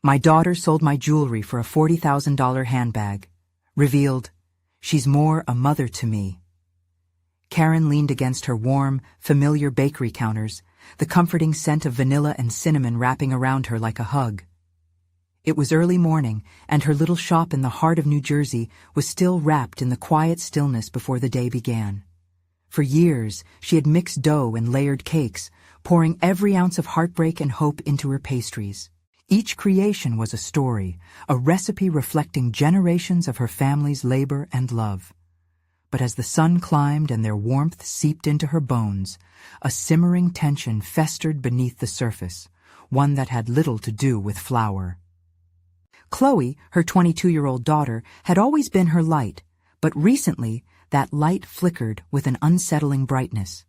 My daughter sold my jewelry for a $40,000 handbag. Revealed, she's more a mother to me. Karen leaned against her warm, familiar bakery counters, the comforting scent of vanilla and cinnamon wrapping around her like a hug. It was early morning, and her little shop in the heart of New Jersey was still wrapped in the quiet stillness before the day began. For years, she had mixed dough and layered cakes, pouring every ounce of heartbreak and hope into her pastries. Each creation was a story, a recipe reflecting generations of her family's labor and love. But as the sun climbed and their warmth seeped into her bones, a simmering tension festered beneath the surface, one that had little to do with flour. Chloe, her 22-year-old daughter, had always been her light, but recently that light flickered with an unsettling brightness.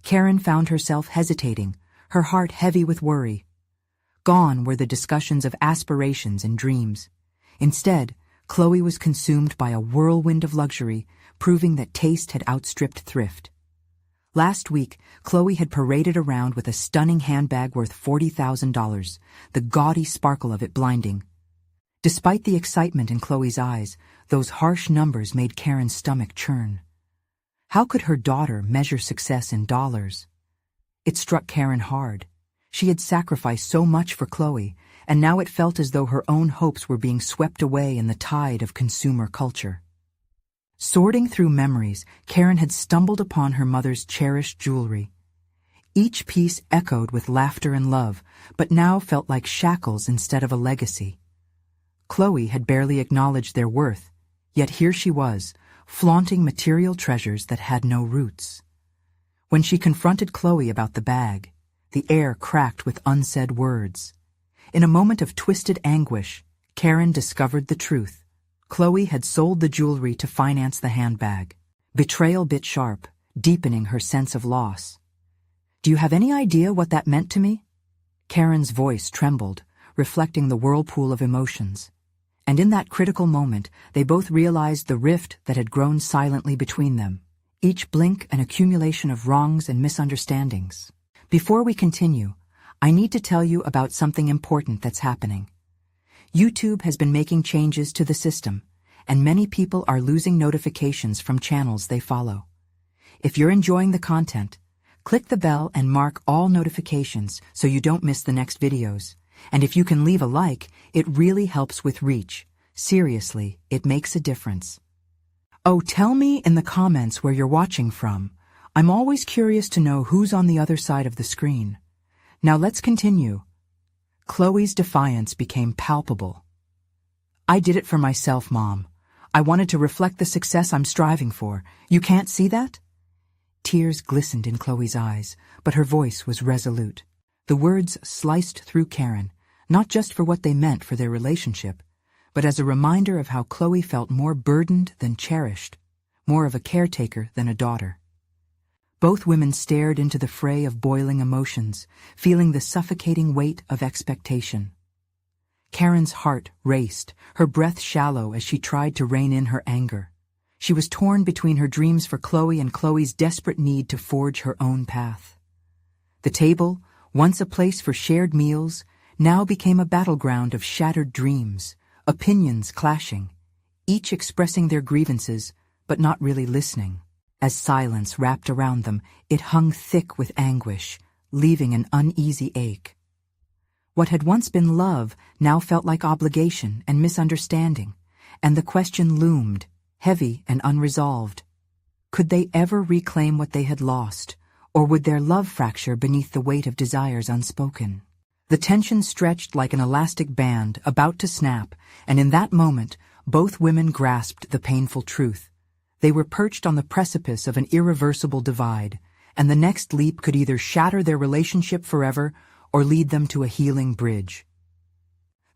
Karen found herself hesitating, her heart heavy with worry. Gone were the discussions of aspirations and dreams. Instead, Chloe was consumed by a whirlwind of luxury, proving that taste had outstripped thrift. Last week, Chloe had paraded around with a stunning handbag worth $40,000, the gaudy sparkle of it blinding. Despite the excitement in Chloe's eyes, those harsh numbers made Karen's stomach churn. How could her daughter measure success in dollars? It struck Karen hard. She had sacrificed so much for Chloe, and now it felt as though her own hopes were being swept away in the tide of consumer culture. Sorting through memories, Karen had stumbled upon her mother's cherished jewelry. Each piece echoed with laughter and love, but now felt like shackles instead of a legacy. Chloe had barely acknowledged their worth, yet here she was, flaunting material treasures that had no roots. When she confronted Chloe about the bag, the air cracked with unsaid words. In a moment of twisted anguish, Karen discovered the truth. Chloe had sold the jewelry to finance the handbag. Betrayal bit sharp, deepening her sense of loss. "Do you have any idea what that meant to me?" Karen's voice trembled, reflecting the whirlpool of emotions. And in that critical moment, they both realized the rift that had grown silently between them, each blink an accumulation of wrongs and misunderstandings. Before we continue, I need to tell you about something important that's happening. YouTube has been making changes to the system, and many people are losing notifications from channels they follow. If you're enjoying the content, click the bell and mark all notifications so you don't miss the next videos. And if you can leave a like, it really helps with reach. Seriously, it makes a difference. Oh, tell me in the comments where you're watching from. I'm always curious to know who's on the other side of the screen. Now let's continue. Chloe's defiance became palpable. "I did it for myself, Mom. I wanted to reflect the success I'm striving for. You can't see that?" Tears glistened in Chloe's eyes, but her voice was resolute. The words sliced through Karen, not just for what they meant for their relationship, but as a reminder of how Chloe felt more burdened than cherished, more of a caretaker than a daughter. Both women stared into the fray of boiling emotions, feeling the suffocating weight of expectation. Karen's heart raced, her breath shallow as she tried to rein in her anger. She was torn between her dreams for Chloe and Chloe's desperate need to forge her own path. The table, once a place for shared meals, now became a battleground of shattered dreams, opinions clashing, each expressing their grievances, but not really listening. As silence wrapped around them, it hung thick with anguish, leaving an uneasy ache. What had once been love now felt like obligation and misunderstanding, and the question loomed, heavy and unresolved. Could they ever reclaim what they had lost, or would their love fracture beneath the weight of desires unspoken? The tension stretched like an elastic band, about to snap, and in that moment, both women grasped the painful truth. They were perched on the precipice of an irreversible divide, and the next leap could either shatter their relationship forever or lead them to a healing bridge.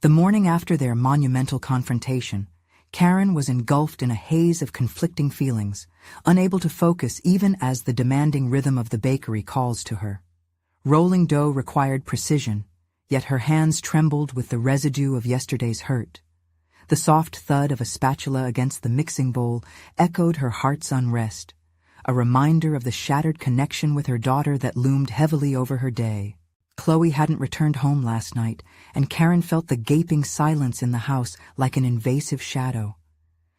The morning after their monumental confrontation, Karen was engulfed in a haze of conflicting feelings, unable to focus even as the demanding rhythm of the bakery calls to her. Rolling dough required precision, yet her hands trembled with the residue of yesterday's hurt. The soft thud of a spatula against the mixing bowl echoed her heart's unrest, a reminder of the shattered connection with her daughter that loomed heavily over her day. Chloe hadn't returned home last night, and Karen felt the gaping silence in the house like an invasive shadow.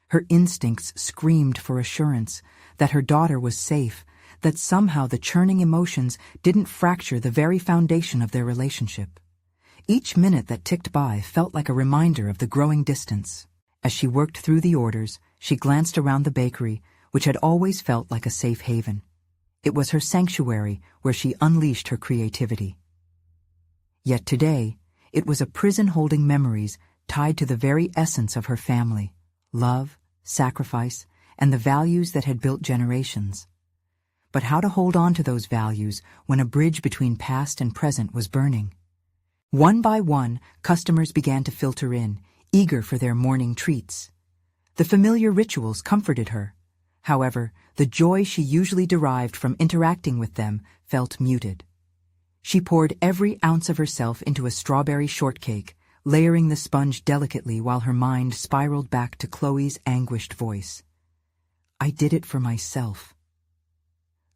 Her instincts screamed for assurance that her daughter was safe, that somehow the churning emotions didn't fracture the very foundation of their relationship. Each minute that ticked by felt like a reminder of the growing distance. As she worked through the orders, she glanced around the bakery, which had always felt like a safe haven. It was her sanctuary where she unleashed her creativity. Yet today, it was a prison holding memories tied to the very essence of her family: love, sacrifice, and the values that had built generations. But how to hold on to those values when a bridge between past and present was burning? One by one, customers began to filter in, eager for their morning treats. The familiar rituals comforted her. However, the joy she usually derived from interacting with them felt muted. She poured every ounce of herself into a strawberry shortcake, layering the sponge delicately while her mind spiraled back to Chloe's anguished voice. "I did it for myself."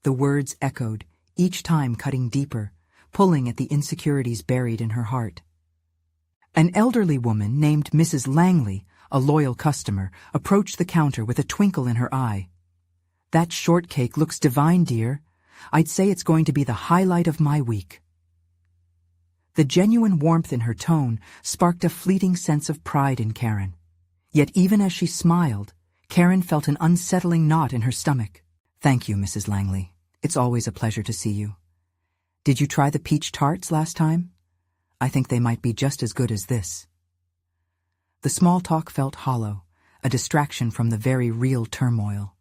The words echoed, each time cutting deeper, pulling at the insecurities buried in her heart. An elderly woman named Mrs. Langley, a loyal customer, approached the counter with a twinkle in her eye. "That shortcake looks divine, dear. I'd say it's going to be the highlight of my week." The genuine warmth in her tone sparked a fleeting sense of pride in Karen. Yet even as she smiled, Karen felt an unsettling knot in her stomach. "Thank you, Mrs. Langley. It's always a pleasure to see you. Did you try the peach tarts last time? I think they might be just as good as this." The small talk felt hollow, a distraction from the very real turmoil.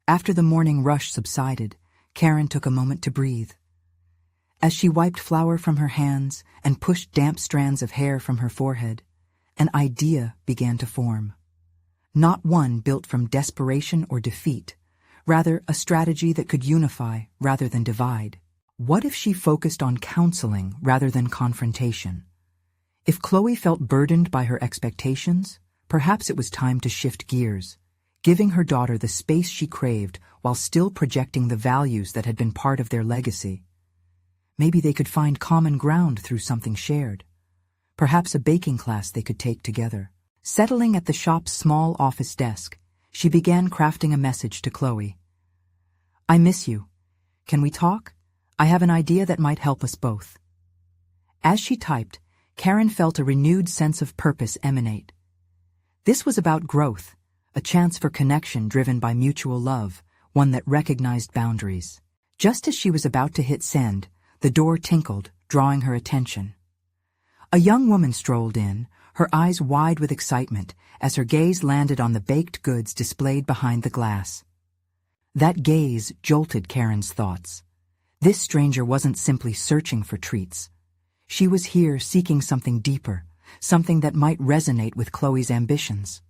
After the morning rush subsided, Karen took a moment to breathe. As she wiped flour from her hands and pushed damp strands of hair from her forehead, an idea began to form. Not one built from desperation or defeat, rather a strategy that could unify rather than divide. What if she focused on counseling rather than confrontation? If Chloe felt burdened by her expectations, perhaps it was time to shift gears, giving her daughter the space she craved while still projecting the values that had been part of their legacy. Maybe they could find common ground through something shared. Perhaps a baking class they could take together. Settling at the shop's small office desk, she began crafting a message to Chloe. "I miss you. Can we talk? I have an idea that might help us both." As she typed, Karen felt a renewed sense of purpose emanate. This was about growth, a chance for connection driven by mutual love, one that recognized boundaries. Just as she was about to hit send, the door tinkled, drawing her attention. A young woman strolled in, her eyes wide with excitement as her gaze landed on the baked goods displayed behind the glass. That gaze jolted Karen's thoughts. This stranger wasn't simply searching for treats. She was here seeking something deeper, something that might resonate with Chloe's ambitions.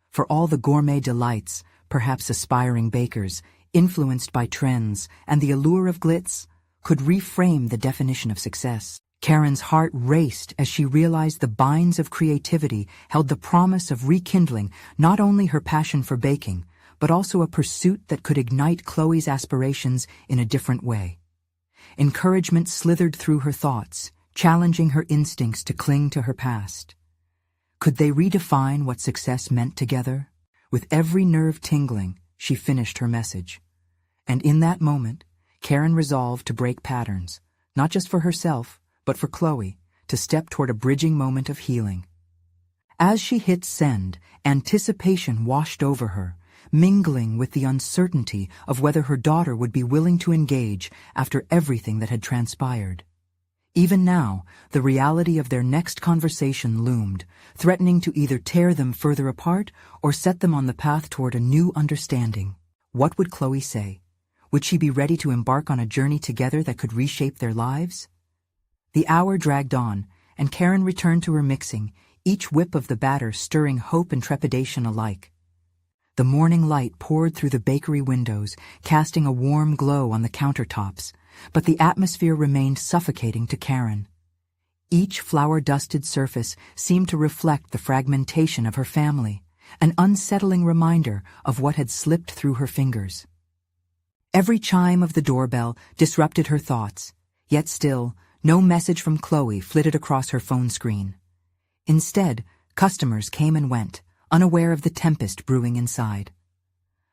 For all the gourmet delights, perhaps aspiring bakers, influenced by trends and the allure of glitz, could reframe the definition of success. Karen's heart raced as she realized the binds of creativity held the promise of rekindling not only her passion for baking, but also a pursuit that could ignite Chloe's aspirations in a different way. Encouragement slithered through her thoughts, challenging her instincts to cling to her past. Could they redefine what success meant together? With every nerve tingling, she finished her message. And in that moment, Karen resolved to break patterns, not just for herself, but for Chloe, to step toward a bridging moment of healing. As she hit send, anticipation washed over her, mingling with the uncertainty of whether her daughter would be willing to engage after everything that had transpired. Even now, the reality of their next conversation loomed, threatening to either tear them further apart or set them on the path toward a new understanding. What would Chloe say? Would she be ready to embark on a journey together that could reshape their lives? The hour dragged on, and Karen returned to her mixing, each whip of the batter stirring hope and trepidation alike. The morning light poured through the bakery windows, casting a warm glow on the countertops, but the atmosphere remained suffocating to Karen. Each flour-dusted surface seemed to reflect the fragmentation of her family, an unsettling reminder of what had slipped through her fingers. Every chime of the doorbell disrupted her thoughts, yet still, No message from Chloe flitted across her phone screen. Instead, customers came and went, unaware of the tempest brewing inside.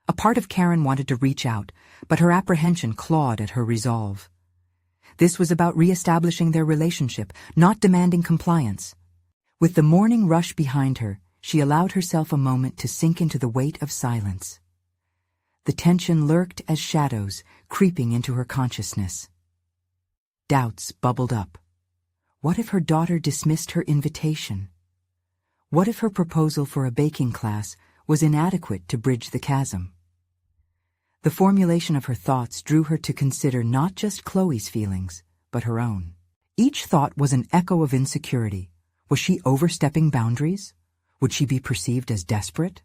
A part of Karen wanted to reach out, but her apprehension clawed at her resolve. This was about re-establishing their relationship, not demanding compliance. With the morning rush behind her, she allowed herself a moment to sink into the weight of silence. The tension lurked as shadows, creeping into her consciousness. Doubts bubbled up. What if her daughter dismissed her invitation? What if her proposal for a baking class was inadequate to bridge the chasm? The formulation of her thoughts drew her to consider not just Chloe's feelings, but her own. Each thought was an echo of insecurity. Was she overstepping boundaries? Would she be perceived as desperate?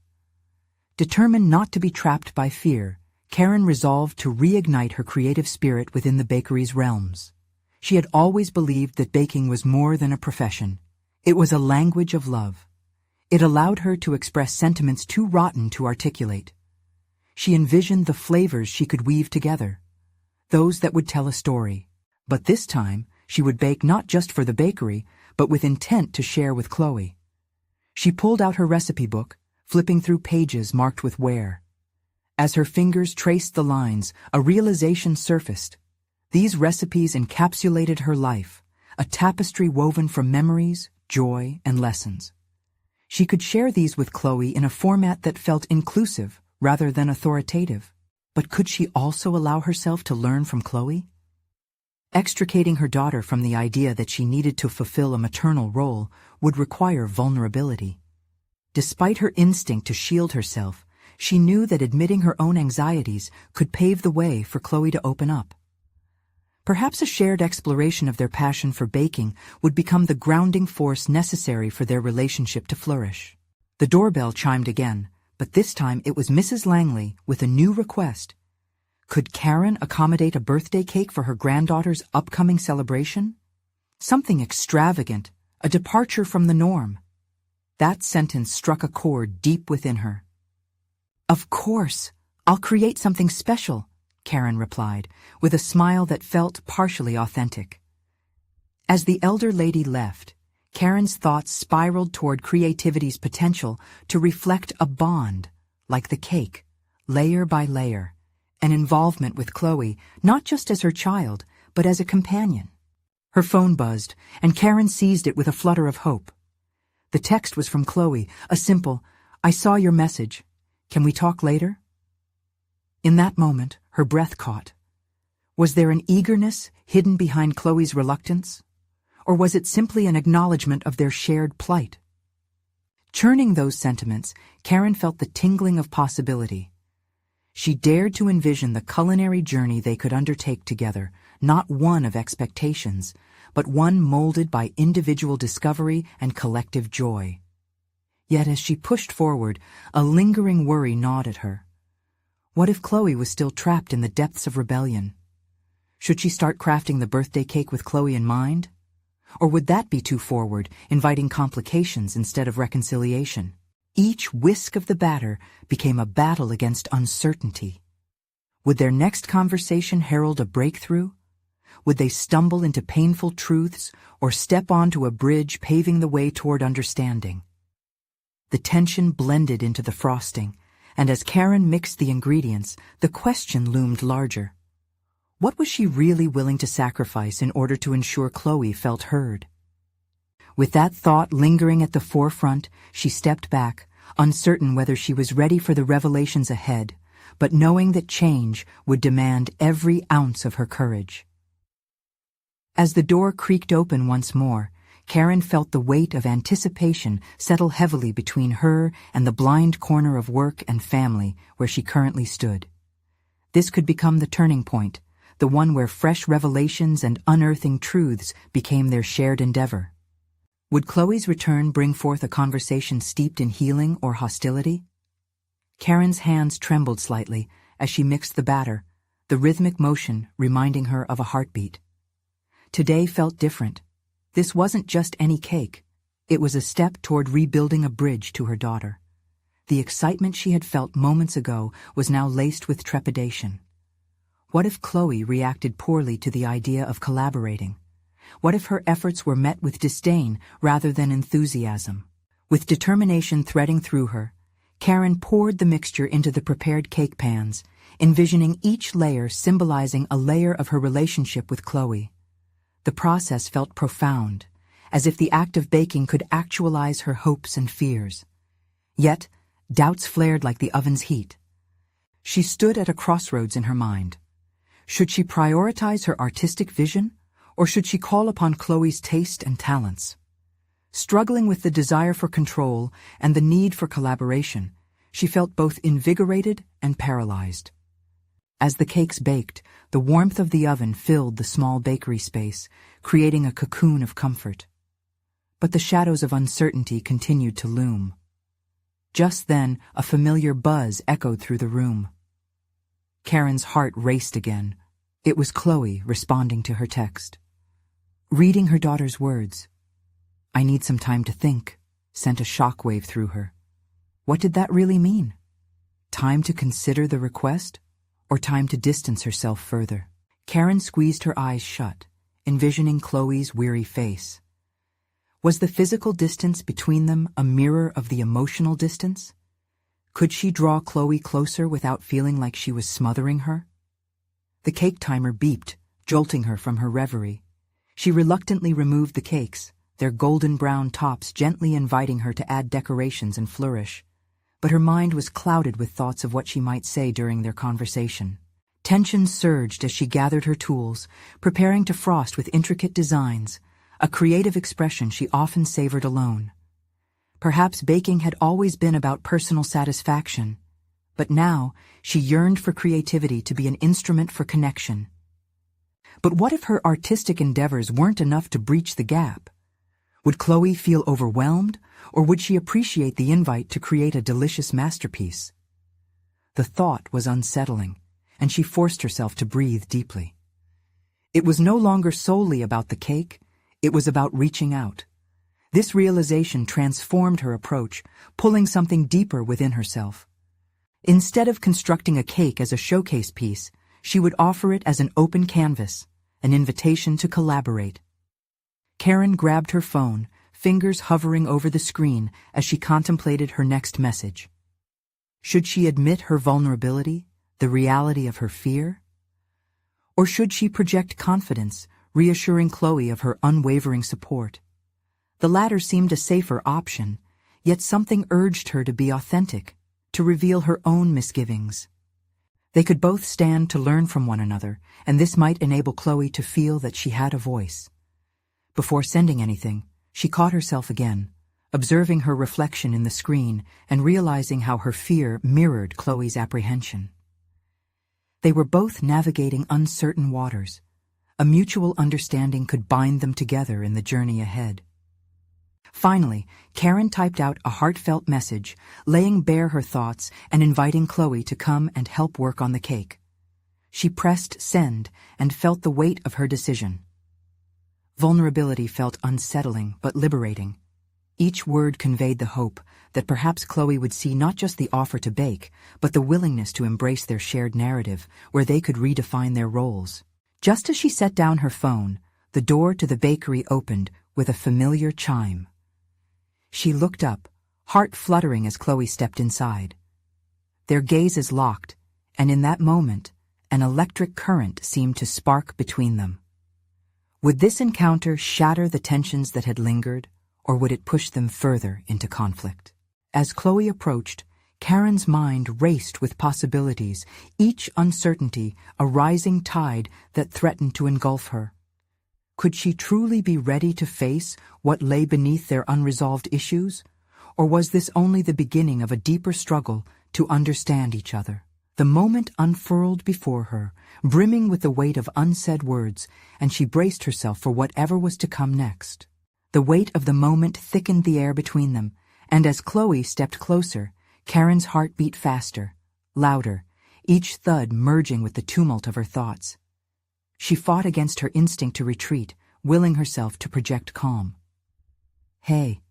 Determined not to be trapped by fear, Karen resolved to reignite her creative spirit within the bakery's realms. She had always believed that baking was more than a profession. It was a language of love. It allowed her to express sentiments too rotten to articulate. She envisioned the flavors she could weave together, those that would tell a story. But this time, she would bake not just for the bakery, but with intent to share with Chloe. She pulled out her recipe book, flipping through pages marked with where. As her fingers traced the lines, a realization surfaced. These recipes encapsulated her life, a tapestry woven from memories, joy, and lessons. She could share these with Chloe in a format that felt inclusive rather than authoritative. But could she also allow herself to learn from Chloe? Extricating her daughter from the idea that she needed to fulfill a maternal role would require vulnerability. Despite her instinct to shield herself, she knew that admitting her own anxieties could pave the way for Chloe to open up. Perhaps a shared exploration of their passion for baking would become the grounding force necessary for their relationship to flourish. The doorbell chimed again, but this time it was Mrs. Langley with a new request. Could Karen accommodate a birthday cake for her granddaughter's upcoming celebration? Something extravagant, a departure from the norm. That sentence struck a chord deep within her. "Of course, I'll create something special," Karen replied, with a smile that felt partially authentic. As the elder lady left, Karen's thoughts spiraled toward creativity's potential to reflect a bond, like the cake, layer by layer, an involvement with Chloe, not just as her child, but as a companion. Her phone buzzed, and Karen seized it with a flutter of hope. The text was from Chloe, a simple, "I saw your message. Can we talk later?" In that moment, her breath caught. Was there an eagerness hidden behind Chloe's reluctance? Or was it simply an acknowledgement of their shared plight? Churning those sentiments, Karen felt the tingling of possibility. She dared to envision the culinary journey they could undertake together, not one of expectations, but one molded by individual discovery and collective joy. Yet as she pushed forward, a lingering worry gnawed at her. What if Chloe was still trapped in the depths of rebellion? Should she start crafting the birthday cake with Chloe in mind? Or would that be too forward, inviting complications instead of reconciliation? Each whisk of the batter became a battle against uncertainty. Would their next conversation herald a breakthrough? Would they stumble into painful truths or step onto a bridge paving the way toward understanding? The tension blended into the frosting, and as Karen mixed the ingredients, the question loomed larger. What was she really willing to sacrifice in order to ensure Chloe felt heard? With that thought lingering at the forefront, she stepped back, uncertain whether she was ready for the revelations ahead, but knowing that change would demand every ounce of her courage. As the door creaked open once more, Karen felt the weight of anticipation settle heavily between her and the blind corner of work and family where she currently stood. This could become the turning point, the one where fresh revelations and unearthing truths became their shared endeavor. Would Chloe's return bring forth a conversation steeped in healing or hostility? Karen's hands trembled slightly as she mixed the batter, the rhythmic motion reminding her of a heartbeat. Today felt different. This wasn't just any cake. It was a step toward rebuilding a bridge to her daughter. The excitement she had felt moments ago was now laced with trepidation. What if Chloe reacted poorly to the idea of collaborating? What if her efforts were met with disdain rather than enthusiasm? With determination threading through her, Karen poured the mixture into the prepared cake pans, envisioning each layer symbolizing a layer of her relationship with Chloe. The process felt profound, as if the act of baking could actualize her hopes and fears. Yet, doubts flared like the oven's heat. She stood at a crossroads in her mind. Should she prioritize her artistic vision, or should she call upon Chloe's taste and talents? Struggling with the desire for control and the need for collaboration, she felt both invigorated and paralyzed. As the cakes baked, the warmth of the oven filled the small bakery space, creating a cocoon of comfort. But the shadows of uncertainty continued to loom. Just then, a familiar buzz echoed through the room. Karen's heart raced again. It was Chloe responding to her text. Reading her daughter's words, "I need some time to think," sent a shockwave through her. What did that really mean? Time to consider the request, or time to distance herself further? Karen squeezed her eyes shut, envisioning Chloe's weary face. Was the physical distance between them a mirror of the emotional distance? Could she draw Chloe closer without feeling like she was smothering her? The cake timer beeped, jolting her from her reverie. She reluctantly removed the cakes, their golden brown tops gently inviting her to add decorations and flourish. But her mind was clouded with thoughts of what she might say during their conversation. Tension surged as she gathered her tools, preparing to frost with intricate designs, a creative expression she often savored alone. Perhaps baking had always been about personal satisfaction, but now she yearned for creativity to be an instrument for connection. But what if her artistic endeavors weren't enough to breach the gap? Would Chloe feel overwhelmed, or would she appreciate the invite to create a delicious masterpiece? The thought was unsettling, and she forced herself to breathe deeply. It was no longer solely about the cake, it was about reaching out. This realization transformed her approach, pulling something deeper within herself. Instead of constructing a cake as a showcase piece, she would offer it as an open canvas, an invitation to collaborate. Karen grabbed her phone, fingers hovering over the screen as she contemplated her next message. Should she admit her vulnerability, the reality of her fear? Or should she project confidence, reassuring Chloe of her unwavering support? The latter seemed a safer option, yet something urged her to be authentic, to reveal her own misgivings. They could both stand to learn from one another, and this might enable Chloe to feel that she had a voice. Before sending anything, she caught herself again, observing her reflection in the screen and realizing how her fear mirrored Chloe's apprehension. They were both navigating uncertain waters. A mutual understanding could bind them together in the journey ahead. Finally, Karen typed out a heartfelt message, laying bare her thoughts and inviting Chloe to come and help work on the cake. She pressed send and felt the weight of her decision. Vulnerability felt unsettling but liberating. Each word conveyed the hope that perhaps Chloe would see not just the offer to bake, but the willingness to embrace their shared narrative, where they could redefine their roles. Just as she set down her phone, the door to the bakery opened with a familiar chime. She looked up, heart fluttering as Chloe stepped inside. Their gazes locked, and in that moment, an electric current seemed to spark between them. Would this encounter shatter the tensions that had lingered, or would it push them further into conflict? As Chloe approached, Karen's mind raced with possibilities, each uncertainty a rising tide that threatened to engulf her. Could she truly be ready to face what lay beneath their unresolved issues? Or was this only the beginning of a deeper struggle to understand each other? The moment unfurled before her, brimming with the weight of unsaid words, and she braced herself for whatever was to come next. The weight of the moment thickened the air between them, and as Chloe stepped closer, Karen's heart beat faster, louder, each thud merging with the tumult of her thoughts. She fought against her instinct to retreat, willing herself to project calm. "Hey,"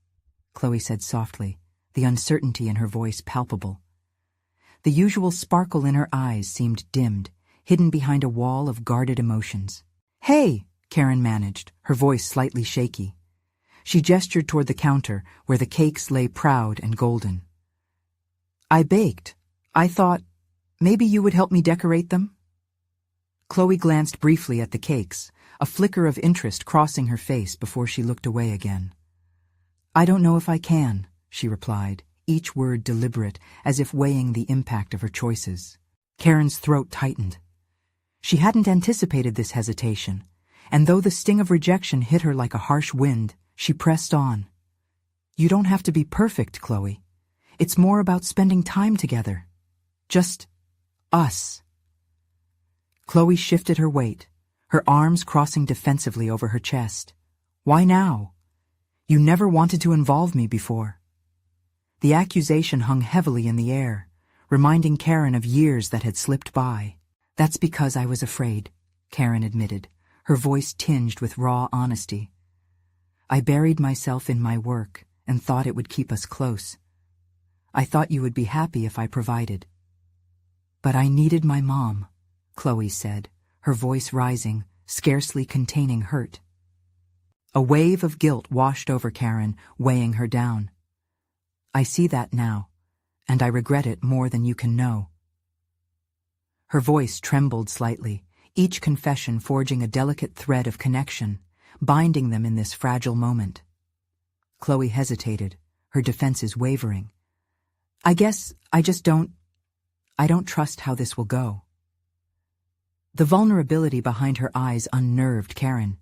Chloe said softly, the uncertainty in her voice palpable. The usual sparkle in her eyes seemed dimmed, hidden behind a wall of guarded emotions. "Hey," Karen managed, her voice slightly shaky. She gestured toward the counter, where the cakes lay proud and golden. I baked. I thought, maybe you would help me decorate them? Chloe glanced briefly at the cakes, a flicker of interest crossing her face before she looked away again. I don't know if I can, she replied, each word deliberate, as if weighing the impact of her choices. Karen's throat tightened. She hadn't anticipated this hesitation, and though the sting of rejection hit her like a harsh wind, she pressed on. You don't have to be perfect, Chloe. It's more about spending time together. Just us. Chloe shifted her weight, her arms crossing defensively over her chest. Why now? You never wanted to involve me before. The accusation hung heavily in the air, reminding Karen of years that had slipped by. That's because I was afraid, Karen admitted, her voice tinged with raw honesty. I buried myself in my work and thought it would keep us close. I thought you would be happy if I provided. But I needed my mom, Chloe said, her voice rising, scarcely containing hurt. A wave of guilt washed over Karen, weighing her down. I see that now, and I regret it more than you can know. Her voice trembled slightly, each confession forging a delicate thread of connection, binding them in this fragile moment. Chloe hesitated, her defenses wavering. I guess I don't trust how this will go. The vulnerability behind her eyes unnerved Karen.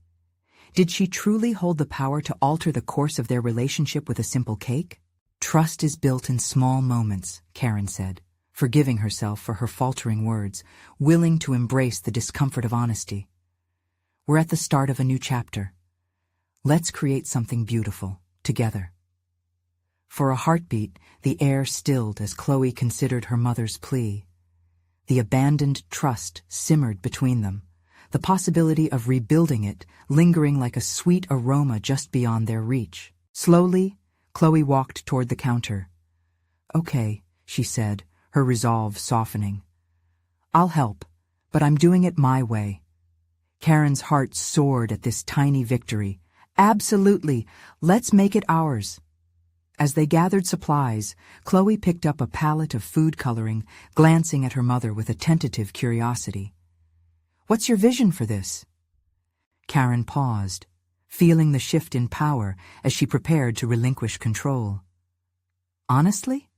Did she truly hold the power to alter the course of their relationship with a simple cake? Trust is built in small moments, Karen said, forgiving herself for her faltering words, willing to embrace the discomfort of honesty. We're at the start of a new chapter. Let's create something beautiful, together. For a heartbeat, the air stilled as Chloe considered her mother's plea. The abandoned trust simmered between them, the possibility of rebuilding it lingering like a sweet aroma just beyond their reach. Slowly, Chloe walked toward the counter. Okay, she said, her resolve softening. I'll help, but I'm doing it my way. Karen's heart soared at this tiny victory. Absolutely, let's make it ours. As they gathered supplies, Chloe picked up a palette of food coloring, glancing at her mother with a tentative curiosity. What's your vision for this? Karen paused, feeling the shift in power as she prepared to relinquish control. Honestly,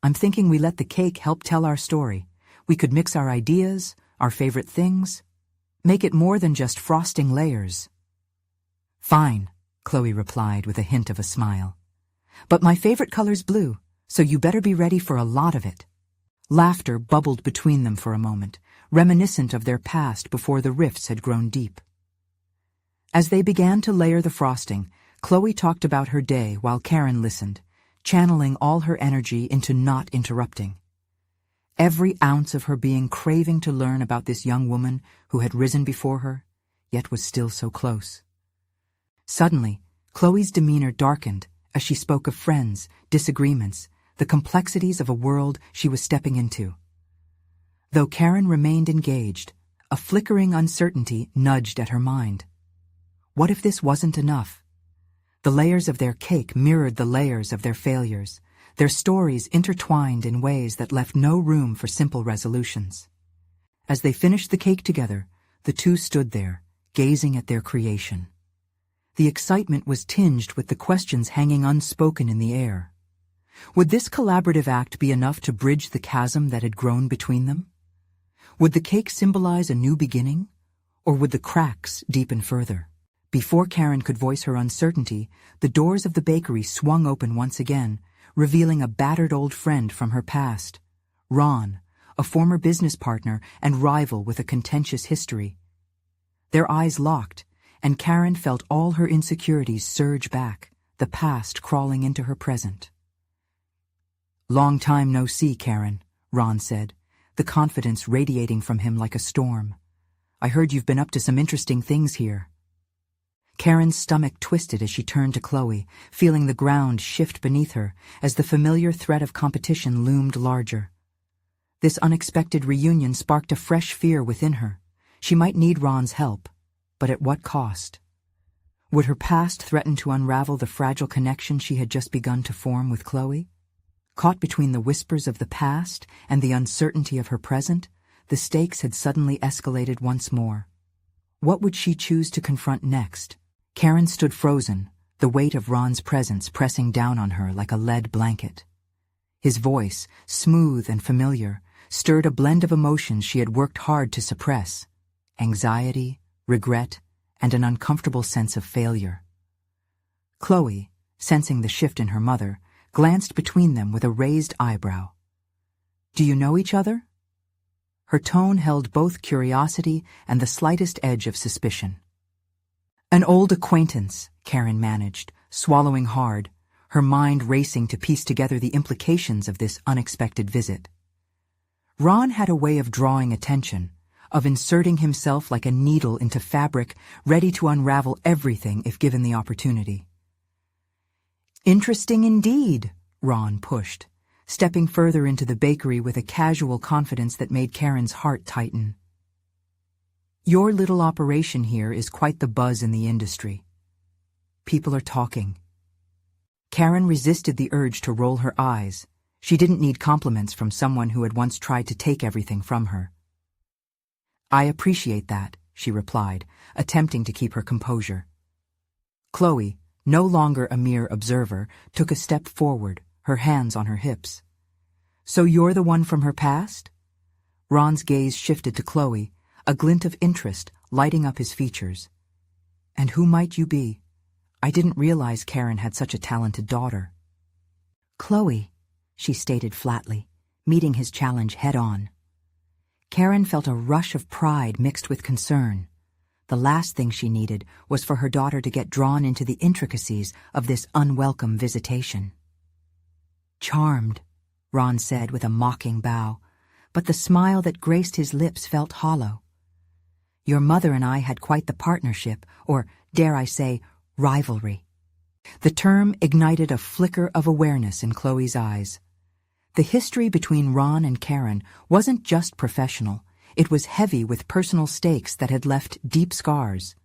I'm thinking we let the cake help tell our story. We could mix our ideas, our favorite things, make it more than just frosting layers. Fine, Chloe replied with a hint of a smile. But my favorite color's blue, so you better be ready for a lot of it. Laughter bubbled between them for a moment, reminiscent of their past before the rifts had grown deep. As they began to layer the frosting, Chloe talked about her day while Karen listened, channeling all her energy into not interrupting. Every ounce of her being craving to learn about this young woman who had risen before her, yet was still so close. Suddenly, Chloe's demeanor darkened as she spoke of friends, disagreements, the complexities of a world she was stepping into. Though Karen remained engaged, a flickering uncertainty nudged at her mind. What if this wasn't enough? The layers of their cake mirrored the layers of their failures, their stories intertwined in ways that left no room for simple resolutions. As they finished the cake together, the two stood there, gazing at their creation. The excitement was tinged with the questions hanging unspoken in the air. Would this collaborative act be enough to bridge the chasm that had grown between them? Would the cake symbolize a new beginning, or would the cracks deepen further? Before Karen could voice her uncertainty, the doors of the bakery swung open once again, revealing a battered old friend from her past, Ron, a former business partner and rival with a contentious history. Their eyes locked, and Karen felt all her insecurities surge back, the past crawling into her present. Long time no see, Karen, Ron said, the confidence radiating from him like a storm. I heard you've been up to some interesting things here. Karen's stomach twisted as she turned to Chloe, feeling the ground shift beneath her as the familiar threat of competition loomed larger. This unexpected reunion sparked a fresh fear within her. She might need Ron's help. But at what cost? Would her past threaten to unravel the fragile connection she had just begun to form with Chloe? Caught between the whispers of the past and the uncertainty of her present, the stakes had suddenly escalated once more. What would she choose to confront next? Karen stood frozen, the weight of Ron's presence pressing down on her like a lead blanket. His voice, smooth and familiar, stirred a blend of emotions she had worked hard to suppress: anxiety, regret, and an uncomfortable sense of failure. Chloe, sensing the shift in her mother, glanced between them with a raised eyebrow. "Do you know each other?" Her tone held both curiosity and the slightest edge of suspicion. "An old acquaintance," Karen managed, swallowing hard, her mind racing to piece together the implications of this unexpected visit. Ron had a way of drawing attention, of inserting himself like a needle into fabric, ready to unravel everything if given the opportunity. "Interesting indeed," Ron pushed, stepping further into the bakery with a casual confidence that made Karen's heart tighten. "Your little operation here is quite the buzz in the industry. People are talking." Karen resisted the urge to roll her eyes. She didn't need compliments from someone who had once tried to take everything from her. "I appreciate that," she replied, attempting to keep her composure. Chloe, no longer a mere observer, took a step forward, her hands on her hips. "So you're the one from her past?" Ron's gaze shifted to Chloe, a glint of interest lighting up his features. "And who might you be? I didn't realize Karen had such a talented daughter." "Chloe," she stated flatly, meeting his challenge head-on. Karen felt a rush of pride mixed with concern. The last thing she needed was for her daughter to get drawn into the intricacies of this unwelcome visitation. "Charmed," Ron said with a mocking bow, but the smile that graced his lips felt hollow. "Your mother and I had quite the partnership, or, dare I say, rivalry." The term ignited a flicker of awareness in Chloe's eyes. The history between Ron and Karen wasn't just professional, it was heavy with personal stakes that had left deep scars.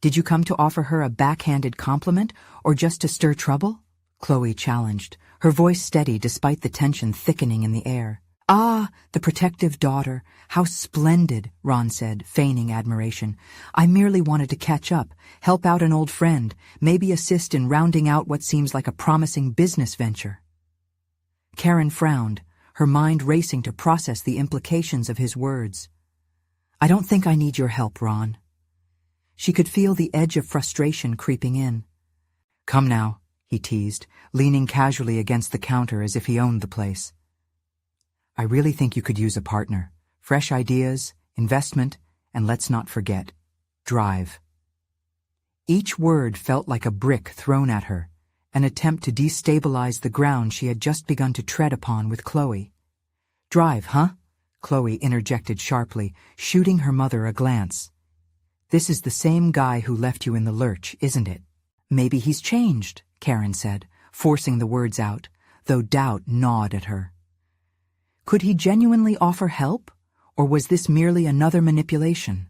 "Did you come to offer her a backhanded compliment, or just to stir trouble?" Chloe challenged, her voice steady despite the tension thickening in the air. "Ah, the protective daughter, how splendid," Ron said, feigning admiration. "I merely wanted to catch up, help out an old friend, maybe assist in rounding out what seems like a promising business venture." Karen frowned, her mind racing to process the implications of his words. "I don't think I need your help, Ron." She could feel the edge of frustration creeping in. "Come now," he teased, leaning casually against the counter as if he owned the place. "I really think you could use a partner. Fresh ideas, investment, and let's not forget, drive." Each word felt like a brick thrown at her, an attempt to destabilize the ground she had just begun to tread upon with Chloe. "Drive, huh?" Chloe interjected sharply, shooting her mother a glance. "This is the same guy who left you in the lurch, isn't it?" "Maybe he's changed," Karen said, forcing the words out, though doubt gnawed at her. Could he genuinely offer help, or was this merely another manipulation?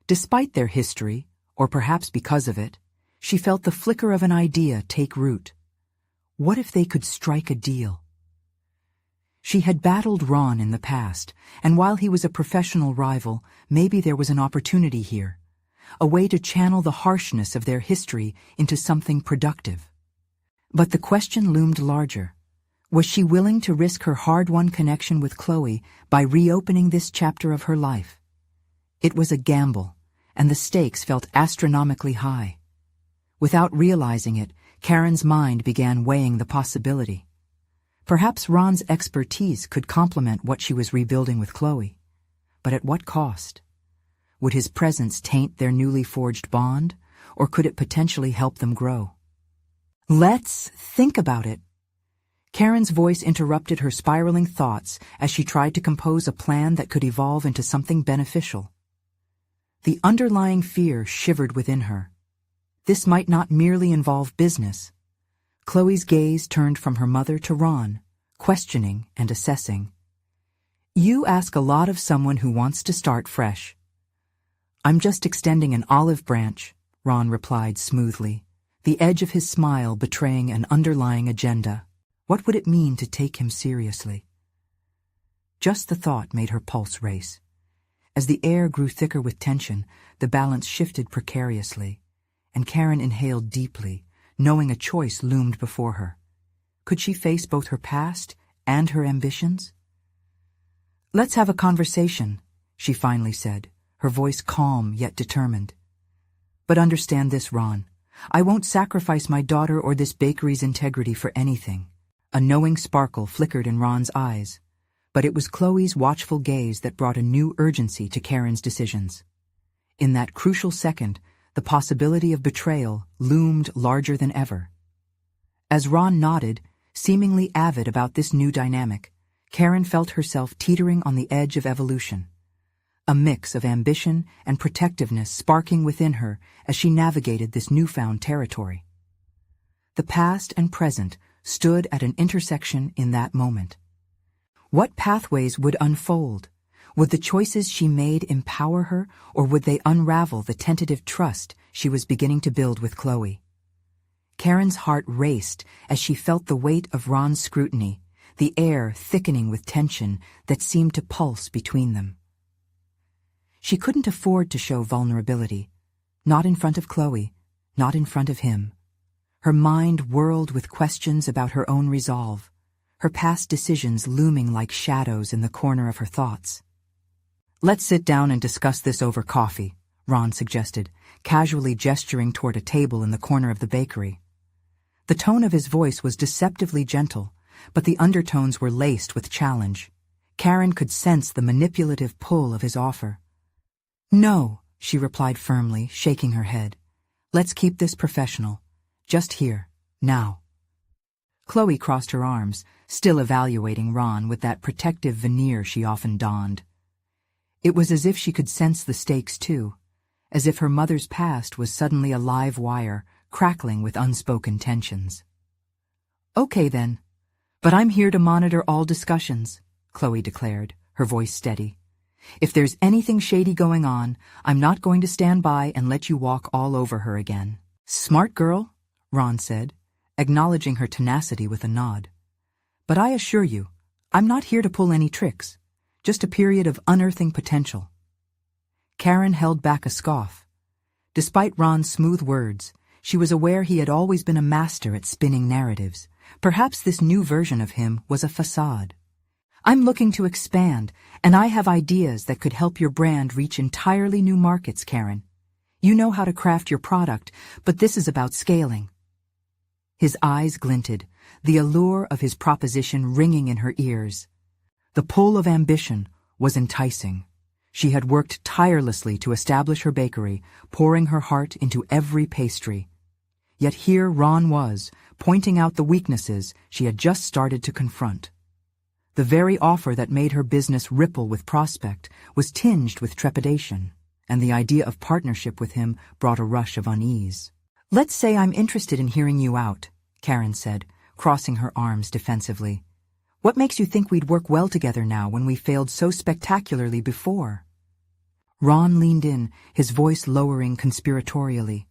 Despite their history, or perhaps because of it, she felt the flicker of an idea take root. What if they could strike a deal? She had battled Ron in the past, and while he was a professional rival, maybe there was an opportunity here, a way to channel the harshness of their history into something productive. But the question loomed larger. Was she willing to risk her hard-won connection with Chloe by reopening this chapter of her life? It was a gamble, and the stakes felt astronomically high. Without realizing it, Karen's mind began weighing the possibility. Perhaps Ron's expertise could complement what she was rebuilding with Chloe. But at what cost? Would his presence taint their newly forged bond, or could it potentially help them grow? "Let's think about it." Karen's voice interrupted her spiraling thoughts as she tried to compose a plan that could evolve into something beneficial. The underlying fear shivered within her. This might not merely involve business. Chloe's gaze turned from her mother to Ron, questioning and assessing. "You ask a lot of someone who wants to start fresh." I'm just extending an olive branch, Ron replied smoothly, the edge of his smile betraying an underlying agenda. What would it mean to take him seriously? Just the thought made her pulse race. As the air grew thicker with tension, the balance shifted precariously, and Karen inhaled deeply, knowing a choice loomed before her. Could she face both her past and her ambitions? "Let's have a conversation," she finally said, her voice calm yet determined. "But understand this, Ron. I won't sacrifice my daughter or this bakery's integrity for anything." A knowing sparkle flickered in Ron's eyes, but it was Chloe's watchful gaze that brought a new urgency to Karen's decisions. In that crucial second, the possibility of betrayal loomed larger than ever. As Ron nodded, seemingly avid about this new dynamic, Karen felt herself teetering on the edge of evolution. A mix of ambition and protectiveness sparking within her as she navigated this newfound territory. The past and present stood at an intersection in that moment. What pathways would unfold? Would the choices she made empower her, or would they unravel the tentative trust she was beginning to build with Chloe? Karen's heart raced as she felt the weight of Ron's scrutiny, the air thickening with tension that seemed to pulse between them. She couldn't afford to show vulnerability, not in front of Chloe, not in front of him. Her mind whirled with questions about her own resolve, her past decisions looming like shadows in the corner of her thoughts. "Let's sit down and discuss this over coffee," Ron suggested, casually gesturing toward a table in the corner of the bakery. The tone of his voice was deceptively gentle, but the undertones were laced with challenge. Karen could sense the manipulative pull of his offer. "No," she replied firmly, shaking her head. "Let's keep this professional. Just here, now." Chloe crossed her arms, still evaluating Ron with that protective veneer she often donned. It was as if she could sense the stakes too, as if her mother's past was suddenly a live wire, crackling with unspoken tensions. "Okay then, but I'm here to monitor all discussions," Chloe declared, her voice steady. "If there's anything shady going on, I'm not going to stand by and let you walk all over her again." "Smart girl," Ron said, acknowledging her tenacity with a nod. "But I assure you, I'm not here to pull any tricks, just a period of unearthing potential." Karen held back a scoff. Despite Ron's smooth words, she was aware he had always been a master at spinning narratives. Perhaps this new version of him was a facade. "I'm looking to expand, and I have ideas that could help your brand reach entirely new markets, Karen. You know how to craft your product, but this is about scaling." His eyes glinted, the allure of his proposition ringing in her ears. The pull of ambition was enticing. She had worked tirelessly to establish her bakery, pouring her heart into every pastry. Yet here Ron was, pointing out the weaknesses she had just started to confront. The very offer that made her business ripple with prospect was tinged with trepidation, and the idea of partnership with him brought a rush of unease. "Let's say I'm interested in hearing you out," Karen said, crossing her arms defensively. "What makes you think we'd work well together now when we failed so spectacularly before?" Ron leaned in, his voice lowering conspiratorially.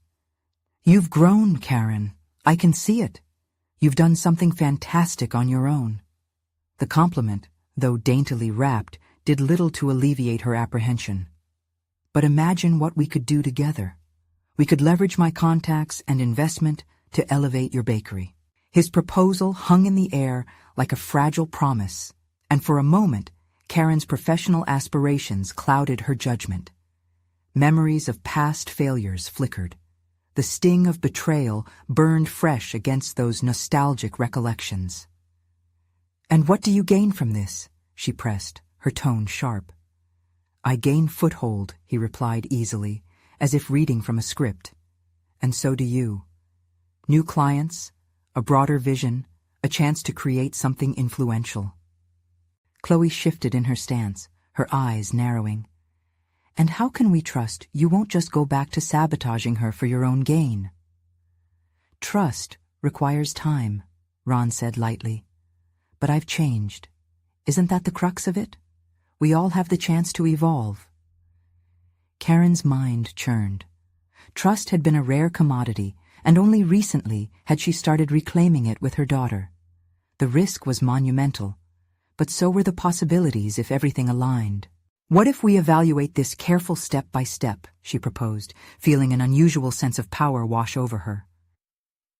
"You've grown, Karen. I can see it. You've done something fantastic on your own." The compliment, though daintily wrapped, did little to alleviate her apprehension. "But imagine what we could do together. We could leverage my contacts and investment to elevate your bakery." His proposal hung in the air like a fragile promise, and for a moment, Karen's professional aspirations clouded her judgment. Memories of past failures flickered. The sting of betrayal burned fresh against those nostalgic recollections. "And what do you gain from this?" she pressed, her tone sharp. "I gain foothold," he replied easily, as if reading from a script. "And so do you. New clients, a broader vision, a chance to create something influential." Chloe shifted in her stance, her eyes narrowing. "And how can we trust you won't just go back to sabotaging her for your own gain?" "Trust requires time," Ron said lightly. "But I've changed. Isn't that the crux of it? We all have the chance to evolve." Karen's mind churned. Trust had been a rare commodity, and only recently had she started reclaiming it with her daughter. The risk was monumental, but so were the possibilities if everything aligned. "What if we evaluate this careful step by step?" she proposed, feeling an unusual sense of power wash over her.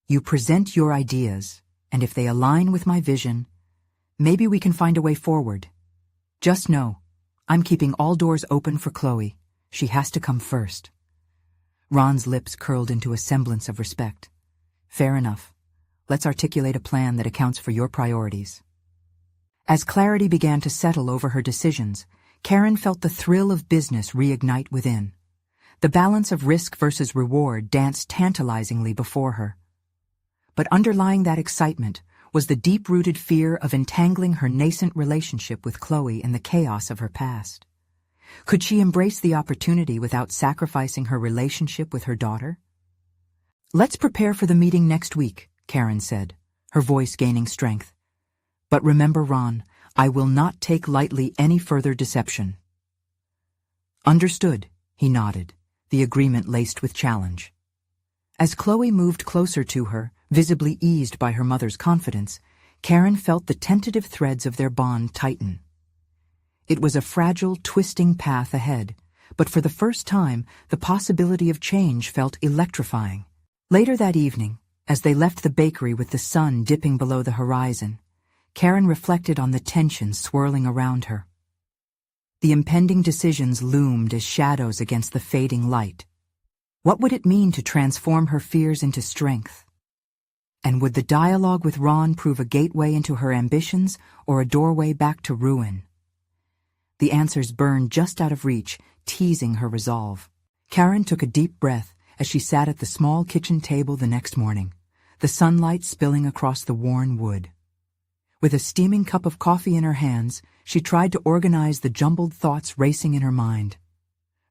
"You present your ideas, and if they align with my vision, maybe we can find a way forward. Just know, I'm keeping all doors open for Chloe. She has to come first." Ron's lips curled into a semblance of respect. "Fair enough. Let's articulate a plan that accounts for your priorities." As clarity began to settle over her decisions, Karen felt the thrill of business reignite within. The balance of risk versus reward danced tantalizingly before her. But underlying that excitement was the deep-rooted fear of entangling her nascent relationship with Chloe in the chaos of her past. Could she embrace the opportunity without sacrificing her relationship with her daughter? "Let's prepare for the meeting next week," Karen said, her voice gaining strength. "But remember, Ron, I will not take lightly any further deception." "Understood," he nodded, the agreement laced with challenge. As Chloe moved closer to her, visibly eased by her mother's confidence, Karen felt the tentative threads of their bond tighten. It was a fragile, twisting path ahead, but for the first time, the possibility of change felt electrifying. Later that evening, as they left the bakery with the sun dipping below the horizon, Karen reflected on the tension swirling around her. The impending decisions loomed as shadows against the fading light. What would it mean to transform her fears into strength? And would the dialogue with Ron prove a gateway into her ambitions or a doorway back to ruin? The answers burned just out of reach, teasing her resolve. Karen took a deep breath as she sat at the small kitchen table the next morning, the sunlight spilling across the worn wood. With a steaming cup of coffee in her hands, she tried to organize the jumbled thoughts racing in her mind.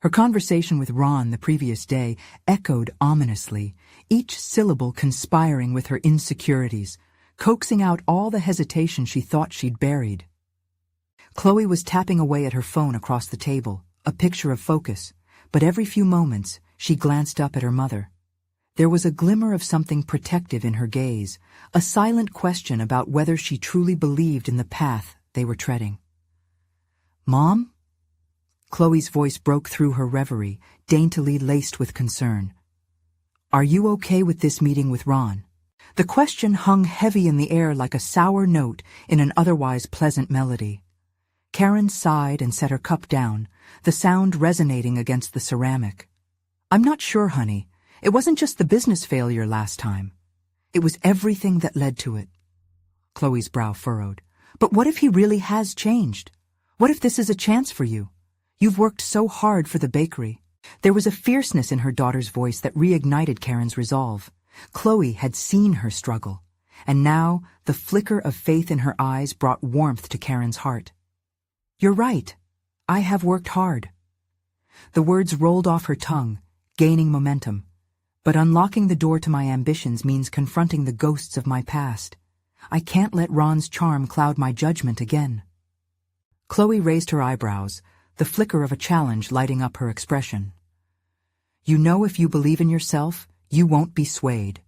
Her conversation with Ron the previous day echoed ominously, each syllable conspiring with her insecurities, coaxing out all the hesitation she thought she'd buried. Chloe was tapping away at her phone across the table, a picture of focus, but every few moments she glanced up at her mother. There was a glimmer of something protective in her gaze, a silent question about whether she truly believed in the path they were treading. "Mom?" Chloe's voice broke through her reverie, daintily laced with concern. "Are you okay with this meeting with Ron?" The question hung heavy in the air like a sour note in an otherwise pleasant melody. Karen sighed and set her cup down, the sound resonating against the ceramic. "I'm not sure, honey. It wasn't just the business failure last time. It was everything that led to it." Chloe's brow furrowed. "But what if he really has changed? What if this is a chance for you? You've worked so hard for the bakery." There was a fierceness in her daughter's voice that reignited Karen's resolve. Chloe had seen her struggle, and now the flicker of faith in her eyes brought warmth to Karen's heart. "You're right. I have worked hard." The words rolled off her tongue, gaining momentum. "But unlocking the door to my ambitions means confronting the ghosts of my past. I can't let Ron's charm cloud my judgment again." Chloe raised her eyebrows, the flicker of a challenge lighting up her expression. "You know, if you believe in yourself, you won't be swayed.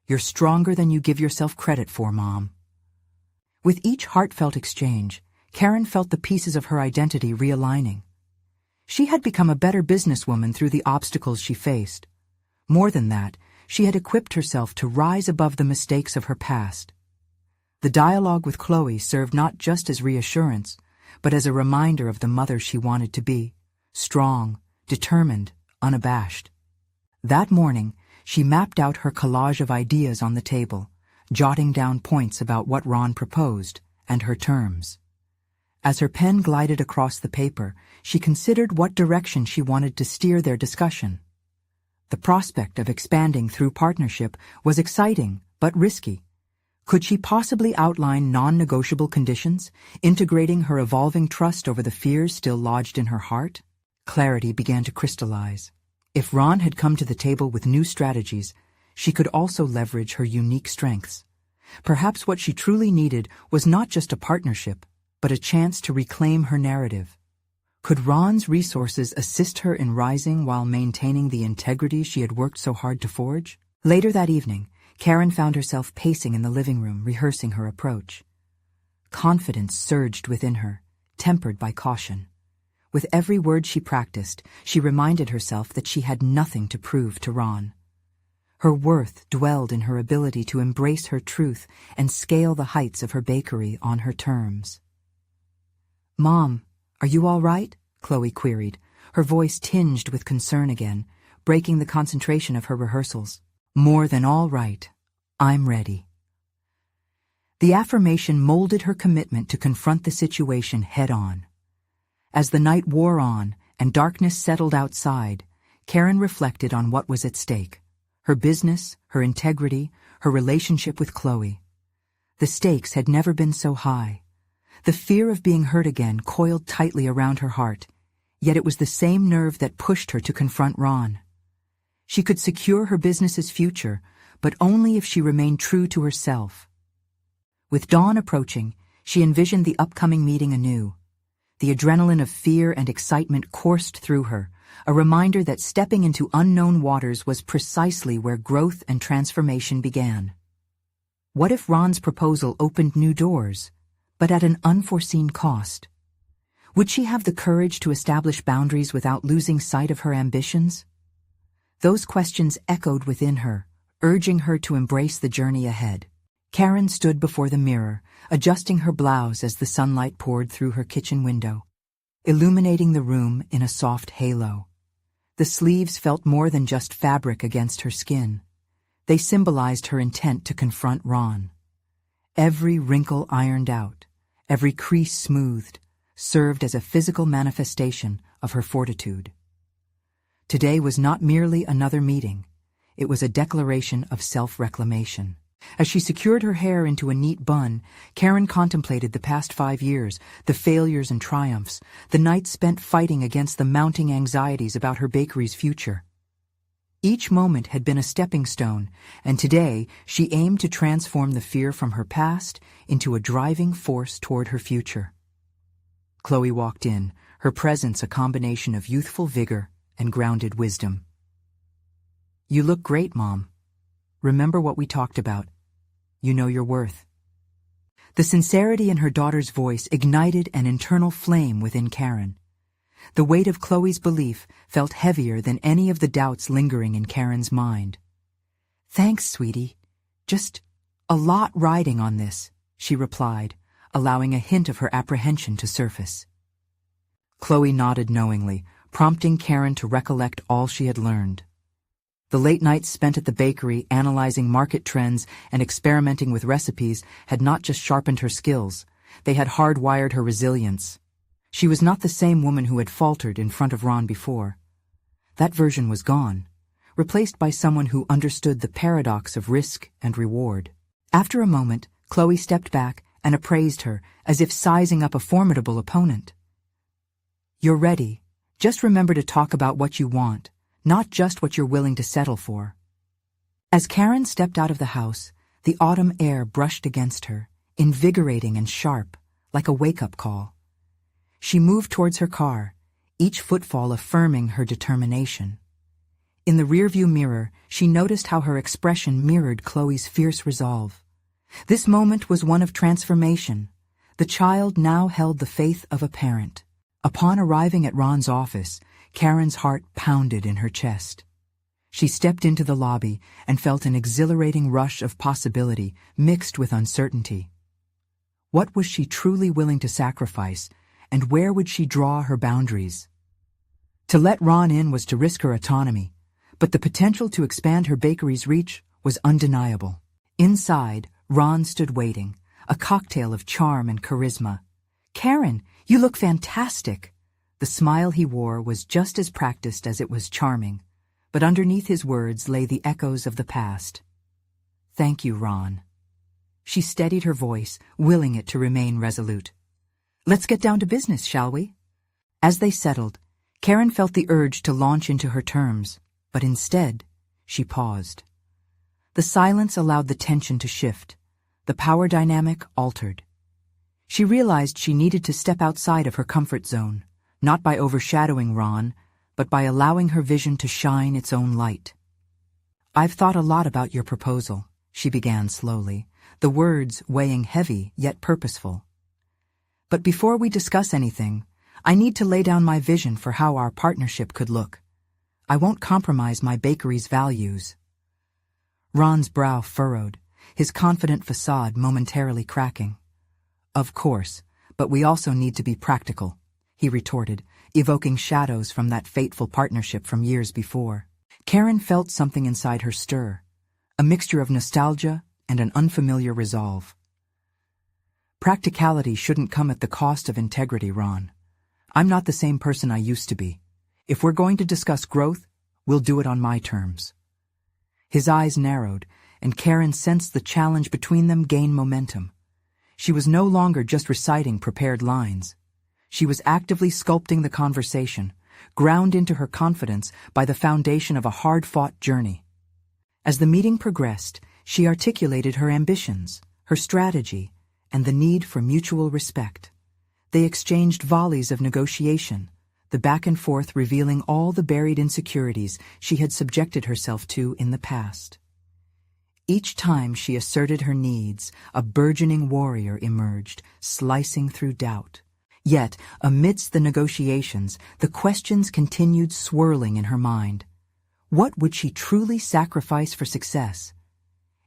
You're stronger than you give yourself credit for, Mom." With each heartfelt exchange, Karen felt the pieces of her identity realigning. She had become a better businesswoman through the obstacles she faced. More than that, she had equipped herself to rise above the mistakes of her past. The dialogue with Chloe served not just as reassurance, but as a reminder of the mother she wanted to be, strong, determined, unabashed. That morning, she mapped out her collage of ideas on the table, jotting down points about what Ron proposed and her terms. As her pen glided across the paper, she considered what direction she wanted to steer their discussion. The prospect of expanding through partnership was exciting but risky. Could she possibly outline non-negotiable conditions, integrating her evolving trust over the fears still lodged in her heart? Clarity began to crystallize. If Ron had come to the table with new strategies, she could also leverage her unique strengths. Perhaps what she truly needed was not just a partnership, but a chance to reclaim her narrative. Could Ron's resources assist her in rising while maintaining the integrity she had worked so hard to forge? Later that evening, Karen found herself pacing in the living room, rehearsing her approach. Confidence surged within her, tempered by caution. With every word she practiced, she reminded herself that she had nothing to prove to Ron. Her worth dwelled in her ability to embrace her truth and scale the heights of her bakery on her terms. "Mom, are you all right?" Chloe queried, her voice tinged with concern again, breaking the concentration of her rehearsals. "More than all right. I'm ready." The affirmation molded her commitment to confront the situation head-on. As the night wore on and darkness settled outside, Karen reflected on what was at stake: her business, her integrity, her relationship with Chloe. The stakes had never been so high. The fear of being hurt again coiled tightly around her heart, yet it was the same nerve that pushed her to confront Ron. She could secure her business's future, but only if she remained true to herself. With dawn approaching, she envisioned the upcoming meeting anew. The adrenaline of fear and excitement coursed through her, a reminder that stepping into unknown waters was precisely where growth and transformation began. What if Ron's proposal opened new doors, but at an unforeseen cost? Would she have the courage to establish boundaries without losing sight of her ambitions? Those questions echoed within her, urging her to embrace the journey ahead. Karen stood before the mirror, adjusting her blouse as the sunlight poured through her kitchen window, illuminating the room in a soft halo. The sleeves felt more than just fabric against her skin. They symbolized her intent to confront Ron. Every wrinkle ironed out, every crease smoothed, served as a physical manifestation of her fortitude. Today was not merely another meeting. It was a declaration of self-reclamation. As she secured her hair into a neat bun, Karen contemplated the past 5 years, the failures and triumphs, the nights spent fighting against the mounting anxieties about her bakery's future. Each moment had been a stepping stone, and today she aimed to transform the fear from her past into a driving force toward her future. Chloe walked in, her presence a combination of youthful vigor and grounded wisdom. "You look great, Mom. Remember what we talked about. You know your worth." The sincerity in her daughter's voice ignited an internal flame within Karen. The weight of Chloe's belief felt heavier than any of the doubts lingering in Karen's mind. "Thanks, sweetie. Just a lot riding on this," she replied, allowing a hint of her apprehension to surface. Chloe nodded knowingly, prompting Karen to recollect all she had learned. The late nights spent at the bakery analyzing market trends and experimenting with recipes had not just sharpened her skills, they had hardwired her resilience. She was not the same woman who had faltered in front of Ron before. That version was gone, replaced by someone who understood the paradox of risk and reward. After a moment, Chloe stepped back and appraised her, as if sizing up a formidable opponent. "You're ready. Just remember to talk about what you want, not just what you're willing to settle for." As Karen stepped out of the house, the autumn air brushed against her, invigorating and sharp, like a wake-up call. She moved towards her car, each footfall affirming her determination. In the rearview mirror, she noticed how her expression mirrored Chloe's fierce resolve. This moment was one of transformation. The child now held the faith of a parent. Upon arriving at Ron's office, Karen's heart pounded in her chest. She stepped into the lobby and felt an exhilarating rush of possibility mixed with uncertainty. What was she truly willing to sacrifice, and where would she draw her boundaries? To let Ron in was to risk her autonomy, but the potential to expand her bakery's reach was undeniable. Inside, Ron stood waiting, a cocktail of charm and charisma. "Karen, you look fantastic." The smile he wore was just as practiced as it was charming, but underneath his words lay the echoes of the past. "Thank you, Ron." She steadied her voice, willing it to remain resolute. "Let's get down to business, shall we?" As they settled, Karen felt the urge to launch into her terms, but instead, she paused. The silence allowed the tension to shift. The power dynamic altered. She realized she needed to step outside of her comfort zone, not by overshadowing Ron, but by allowing her vision to shine its own light. "I've thought a lot about your proposal," she began slowly, the words weighing heavy yet purposeful. "But before we discuss anything, I need to lay down my vision for how our partnership could look. I won't compromise my bakery's values." Ron's brow furrowed, his confident facade momentarily cracking. "Of course, but we also need to be practical," he retorted, evoking shadows from that fateful partnership from years before. Karen felt something inside her stir, a mixture of nostalgia and an unfamiliar resolve. "Practicality shouldn't come at the cost of integrity, Ron. I'm not the same person I used to be. If we're going to discuss growth, we'll do it on my terms." His eyes narrowed, and Karen sensed the challenge between them gain momentum. She was no longer just reciting prepared lines. She was actively sculpting the conversation, ground into her confidence by the foundation of a hard-fought journey. As the meeting progressed, she articulated her ambitions, her strategy, and the need for mutual respect. They exchanged volleys of negotiation, the back and forth revealing all the buried insecurities she had subjected herself to in the past. Each time she asserted her needs, a burgeoning warrior emerged, slicing through doubt. Yet, amidst the negotiations, the questions continued swirling in her mind. What would she truly sacrifice for success?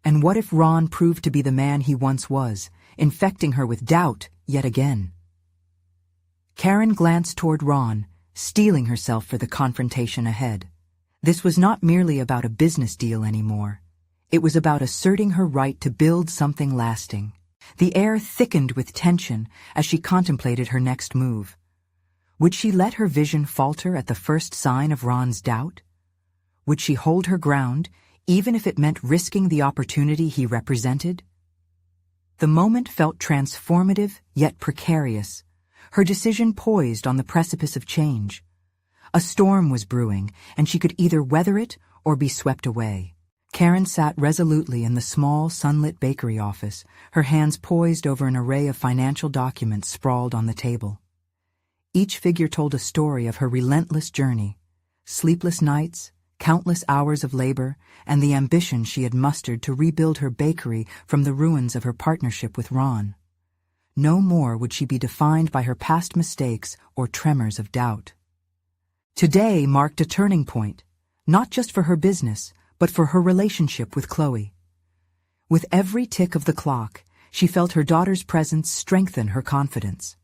And what if Ron proved to be the man he once was, infecting her with doubt yet again? Karen glanced toward Ron, steeling herself for the confrontation ahead. This was not merely about a business deal anymore. It was about asserting her right to build something lasting. The air thickened with tension as she contemplated her next move. Would she let her vision falter at the first sign of Ron's doubt? Would she hold her ground, even if it meant risking the opportunity he represented? The moment felt transformative yet precarious, her decision poised on the precipice of change. A storm was brewing, and she could either weather it or be swept away. Karen sat resolutely in the small, sunlit bakery office, her hands poised over an array of financial documents sprawled on the table. Each figure told a story of her relentless journey, sleepless nights, countless hours of labor, and the ambition she had mustered to rebuild her bakery from the ruins of her partnership with Ron. No more would she be defined by her past mistakes or tremors of doubt. Today marked a turning point, not just for her business, but for her relationship with Chloe. With every tick of the clock, she felt her daughter's presence strengthen her confidence.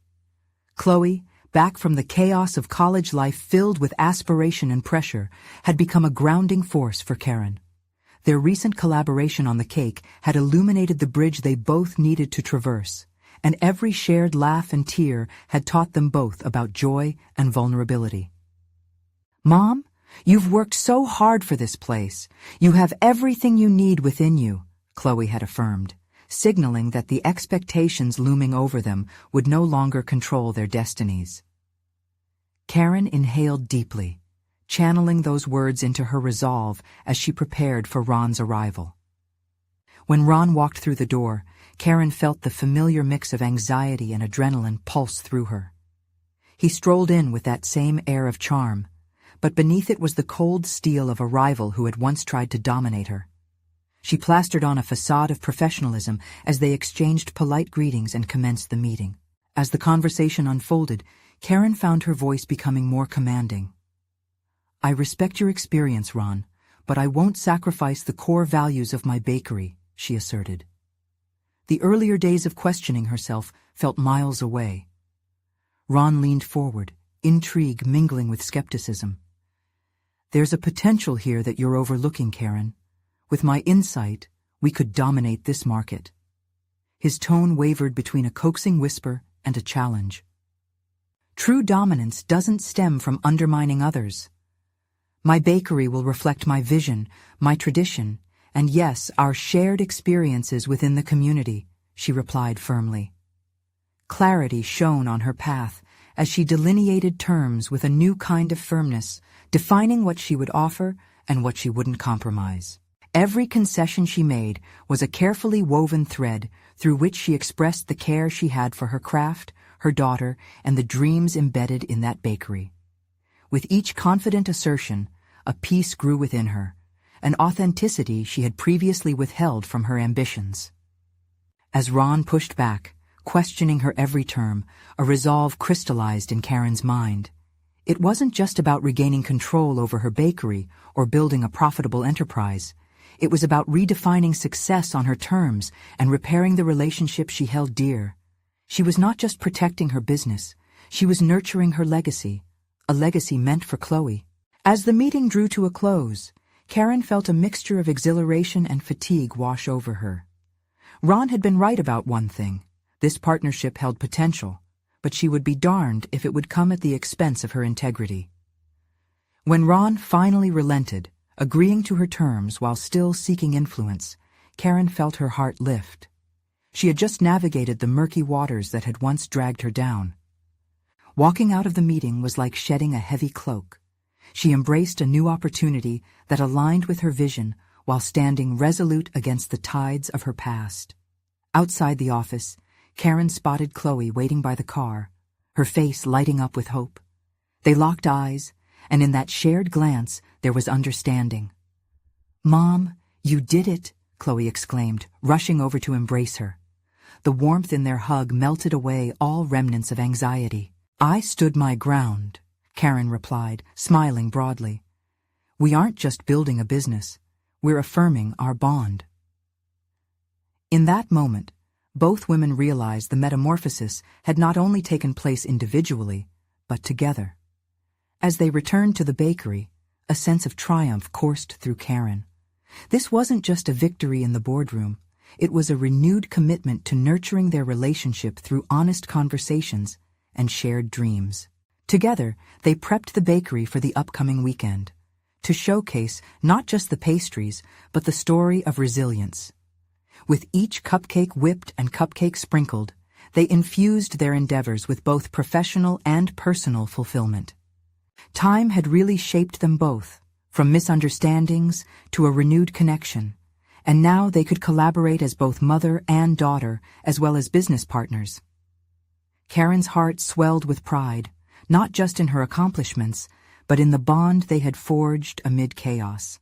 Chloe, back from the chaos of college life filled with aspiration and pressure, had become a grounding force for Karen. Their recent collaboration on the cake had illuminated the bridge they both needed to traverse, and every shared laugh and tear had taught them both about joy and vulnerability. "Mom, you've worked so hard for this place. You have everything you need within you," Chloe had affirmed, signaling that the expectations looming over them would no longer control their destinies. Karen inhaled deeply, channeling those words into her resolve as she prepared for Ron's arrival. When Ron walked through the door, Karen felt the familiar mix of anxiety and adrenaline pulse through her. He strolled in with that same air of charm, but beneath it was the cold steel of a rival who had once tried to dominate her. She plastered on a facade of professionalism as they exchanged polite greetings and commenced the meeting. As the conversation unfolded, Karen found her voice becoming more commanding. "I respect your experience, Ron, but I won't sacrifice the core values of my bakery," she asserted. The earlier days of questioning herself felt miles away. Ron leaned forward, intrigue mingling with skepticism. "There's a potential here that you're overlooking, Karen. With my insight, we could dominate this market." His tone wavered between a coaxing whisper and a challenge. "True dominance doesn't stem from undermining others. My bakery will reflect my vision, my tradition, and yes, our shared experiences within the community," she replied firmly. Clarity shone on her path as she delineated terms with a new kind of firmness, defining what she would offer and what she wouldn't compromise. Every concession she made was a carefully woven thread through which she expressed the care she had for her craft, her daughter, and the dreams embedded in that bakery. With each confident assertion, a peace grew within her, an authenticity she had previously withheld from her ambitions. As Ron pushed back, questioning her every term, a resolve crystallized in Karen's mind. It wasn't just about regaining control over her bakery or building a profitable enterprise. It was about redefining success on her terms and repairing the relationship she held dear. She was not just protecting her business, she was nurturing her legacy, a legacy meant for Chloe. As the meeting drew to a close, Karen felt a mixture of exhilaration and fatigue wash over her. Ron had been right about one thing. This partnership held potential, but she would be darned if it would come at the expense of her integrity. When Ron finally relented, agreeing to her terms while still seeking influence, Karen felt her heart lift. She had just navigated the murky waters that had once dragged her down. Walking out of the meeting was like shedding a heavy cloak. She embraced a new opportunity that aligned with her vision while standing resolute against the tides of her past. Outside the office, Karen spotted Chloe waiting by the car, her face lighting up with hope. They locked eyes, and in that shared glance there was understanding. "Mom, you did it," Chloe exclaimed, rushing over to embrace her. The warmth in their hug melted away all remnants of anxiety. "I stood my ground," Karen replied, smiling broadly. "We aren't just building a business, we're affirming our bond." In that moment, both women realized the metamorphosis had not only taken place individually, but together. As they returned to the bakery, a sense of triumph coursed through Karen. This wasn't just a victory in the boardroom, it was a renewed commitment to nurturing their relationship through honest conversations and shared dreams. Together, they prepped the bakery for the upcoming weekend, to showcase not just the pastries, but the story of resilience. With each cupcake whipped and cupcake sprinkled, they infused their endeavors with both professional and personal fulfillment. Time had really shaped them both, from misunderstandings to a renewed connection, and now they could collaborate as both mother and daughter, as well as business partners. Karen's heart swelled with pride, not just in her accomplishments, but in the bond they had forged amid chaos.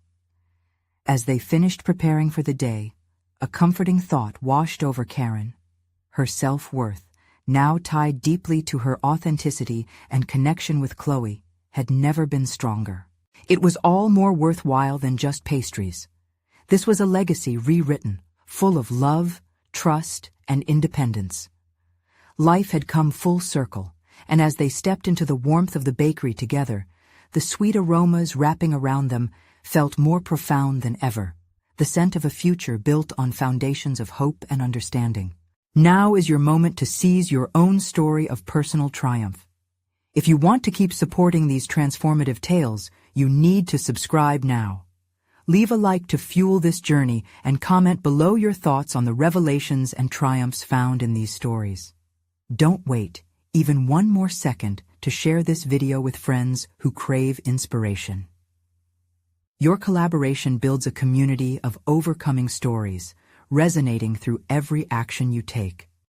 As they finished preparing for the day, a comforting thought washed over Karen. Her self-worth, now tied deeply to her authenticity and connection with Chloe, had never been stronger. It was all more worthwhile than just pastries. This was a legacy rewritten, full of love, trust, and independence. Life had come full circle, and as they stepped into the warmth of the bakery together, the sweet aromas wrapping around them felt more profound than ever, the scent of a future built on foundations of hope and understanding. Now is your moment to seize your own story of personal triumph. If you want to keep supporting these transformative tales, you need to subscribe now. Leave a like to fuel this journey and comment below your thoughts on the revelations and triumphs found in these stories. Don't wait even one more second to share this video with friends who crave inspiration. Your collaboration builds a community of overcoming stories, resonating through every action you take.